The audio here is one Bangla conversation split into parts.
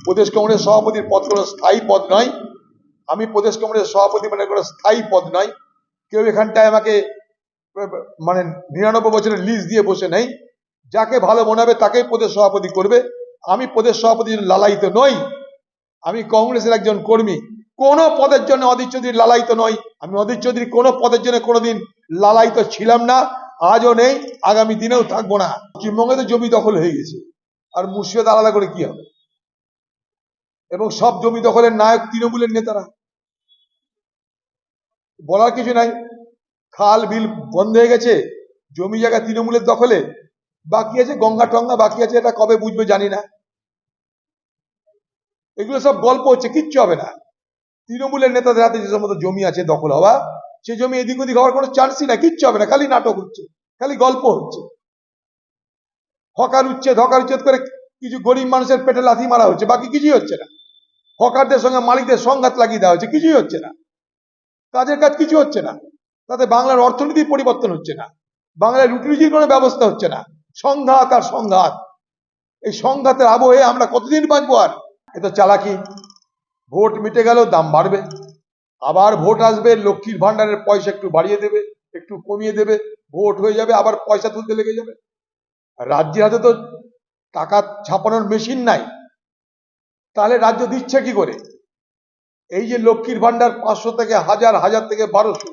প্রদেশ কংগ্রেস সভাপতির পদ কোনো স্থায়ী পদ নয়। আমি প্রদেশ কংগ্রেস সভাপতি মানে কোনো স্থায়ী পদ নয়। কেউ এখানটায় আমাকে মানে 99 বছরের লিজ দিয়ে বসে নেই। যাকে ভালো মনে হবে তাকেই প্রদেশ সভাপতি করবে। আমি প্রদেশ সভাপতির লালায়িত নই। আমি কংগ্রেসের একজন কর্মী। কোন পদের জন্য অধীর চৌধুরী লালায়িত নই। আমি অধীর চৌধুরী কোনো পদের জন্য কোনোদিন লালায়িত ছিলাম না, আজও নেই, আগামী দিনেও থাকবো না। পশ্চিমবঙ্গে তো জমি দখল হয়ে গেছে, আর মুর্শিদাবাদ আলাদা করে কি হবে? এবং সব জমি দখলের নায়ক তৃণমূলের নেতারা। বলার কিছু নাই। খাল বিল বন্ধ হয়ে গেছে, জমি জায়গা তৃণমূলের দখলে, বাকি আছে গঙ্গা টঙ্গা, বাকি আছে, এটা কবে বুঝবে জানি না। এগুলো সব গল্প হচ্ছে, কিচ্ছু হবে না। তৃণমূলের নেতাদের হাতে যে সমস্ত জমি আছে দখল হওয়া, সে জমি এদিক ওদিক হওয়ার কোনো চান্সই না, কিচ্ছু হবে না। খালি নাটক হচ্ছে, খালি গল্প হচ্ছে। হকার উচ্ছেদ করে কিছু গরিব মানুষের পেটে লাথি মারা হচ্ছে, বাকি কিছুই হচ্ছে না। হকারদের সঙ্গে মালিকদের সংঘাত লাগিয়ে দেওয়া হচ্ছে, কিছুই হচ্ছে না। কাজের কাজ কিছু হচ্ছে না। তাতে বাংলার অর্থনীতির পরিবর্তন হচ্ছে না, বাংলায় রুটি রুজির কোনো ব্যবস্থা হচ্ছে না। সংঘাত আর সংঘাত। এই সংঘাতের আবহে আমরা কতদিন বাঁচবো? আর এত চালাকি। ভোট মিটে গেল, দাম বাড়বে, আবার ভোট আসবে, লক্ষ্মীর ভান্ডারের পয়সা একটু বাড়িয়ে দেবে, একটু কমিয়ে দেবে, ভোট হয়ে যাবে, আবার পয়সা তুলতে লেগে যাবে। রাজ্যের হাতে তো টাকা ছাপানোর মেশিন নাই, তাহলে রাজ্য দিচ্ছে কি করে? এই যে লক্ষ্মীর ভান্ডার 500 থেকে 1000, 1000 থেকে 1200,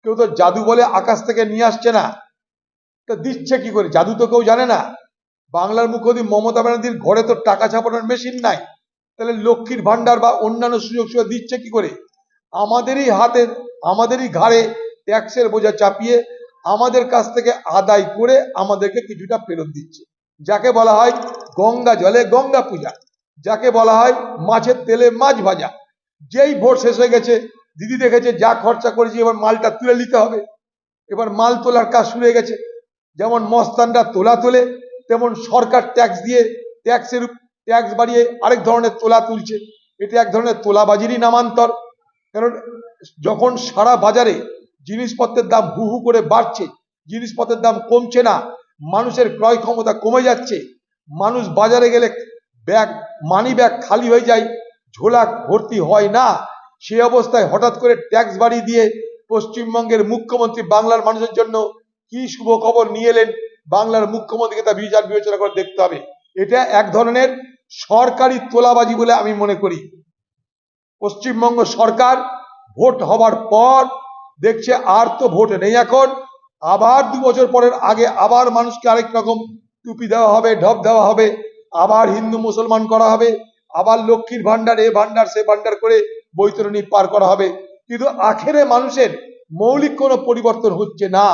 কেউ তো জাদু বলে আকাশ থেকে নিয়ে আসছে না, তা দিচ্ছে কি করে? জাদু তো কেউ জানে না। বাংলার মুখ্যমন্ত্রী মমতা ব্যানার্জির ঘরে তো টাকা ছাপানোর মেশিন নাই, তাহলে লক্ষ্মীর ভান্ডার বা অন্যান্য সুযোগ সুবিধা দিচ্ছে কি করে? আমাদেরই হাতের, আমাদেরই ঘাড়ে ট্যাক্সের বোঝা চাপিয়ে আমাদের কাছ থেকে আদায় করে আমাদেরকে কিছুটা ফেরত দিচ্ছে। যাকে বলা হয় গঙ্গা জলে গঙ্গা পূজা, যাকে বলা হয় মাছের তেলে মাছ ভাজা। যেই ভোট শেষ হয়ে গেছে, দিদি দেখেছে যা খরচা করেছি, এবার মালটা তুলে নিতে হবে। এবার মাল তোলার কাজ শুরু হয়ে গেছে। যেমন মস্তানরা তোলা তোলে, তেমন সরকার ট্যাক্স দিয়ে ট্যাক্স বাড়িয়ে আরেক ধরনের তোলা তুলছে। এটা এক ধরনের তোলাবাজিরই নামান্তর। কারণ যখন সারা বাজারে জিনিসপত্রের দাম হু হু করে বাড়ছে, জিনিসপত্রের দাম কমছে না, মানুষের ক্রয় ক্ষমতা কমে যাচ্ছে, মানুষ বাজারে গেলে মানি ব্যাগ খালি হয়ে যায়, ঝোলা ভর্তি হয় না, সেই অবস্থায় হঠাৎ করে ট্যাক্স বাড়িয়ে দিয়ে পশ্চিমবঙ্গের মুখ্যমন্ত্রী বাংলার মানুষের জন্য কি শুভ খবর নিয়ে এলেন, বাংলার মুখ্যমন্ত্রীকে তা বিবেচনা করে দেখতে হবে। এটা এক ধরনের সরকারি তোলাবাজি বলে আমি মনে করি। পশ্চিমবঙ্গ সরকার ভোট হবার পর দেখছে আর তো ভোট নেই, এখন আবার 2 বছর পরের আগে আবার মানুষকে আরেক রকম টুপি দেওয়া হবে, ঢপ দেওয়া হবে, আবার হিন্দু মুসলমান করা হবে, আবার লক্ষ্মীর ভান্ডার, এ ভান্ডার সে ভান্ডার করে বৈতরণী পার করা হবে। কিন্তু আখেরে মানুষের মৌলিক কোনো পরিবর্তন হচ্ছে না।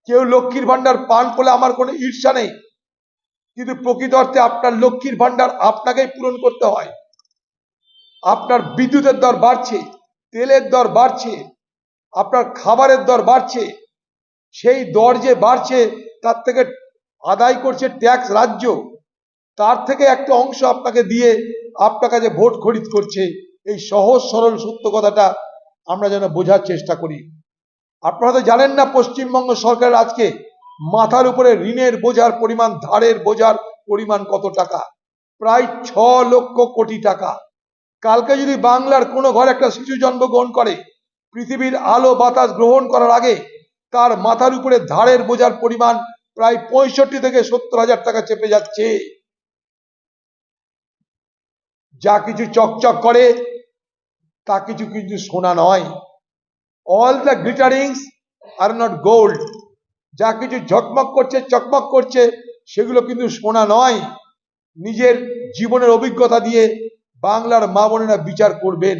কেউ লক্ষ্মীর ভান্ডার পান করলে আমার কোনো ঈর্ষা নেই, কিন্তু প্রকৃত অর্থে আপনার লক্ষ্মীর ভান্ডার আপনাকেই পূরণ করতে হয়। আপনার বিদ্যুতের দর বাড়ছে, তেলের দর বাড়ছে, আপনার খাবারের দর বাড়ছে, সেই দর যে বাড়ছে তার থেকে আদায় করছে ট্যাক্স রাজ্য, তার থেকে একটা অংশ আপনাকে দিয়ে আপনার কাছে ভোট খরিদ করছে। এই সহজ সরল সত্য কথাটা আমরা যেন বোঝার চেষ্টা করি। আপনারা তো জানেন না পশ্চিমবঙ্গ সরকারের আজকে মাথার উপরে ঋণের বোঝার পরিমাণ, ধারের বোঝার পরিমাণ কত টাকা? প্রায় 6 লক্ষ কোটি টাকা। কালকে যদি বাংলার কোনো ঘরে একটা শিশু জন্মগ্রহণ করে, পৃথিবীর আলো বাতাস গ্রহণ করার আগে তার মাথার উপরে ধারের বোঝার পরিমাণ প্রায় 65 থেকে 70 হাজার টাকা চেপে যাচ্ছে। যা কিছু চকচক করে তা কিছু কিন্তু সোনা নয়। All the glitterings are not gold. যা কিছু ঝকমক করছে, চকমক করছে, সেগুলো কিন্তু সোনা নয়। নিজের জীবনের অভিজ্ঞতা দিয়ে বাংলার মা বোনেরা বিচার করবেন।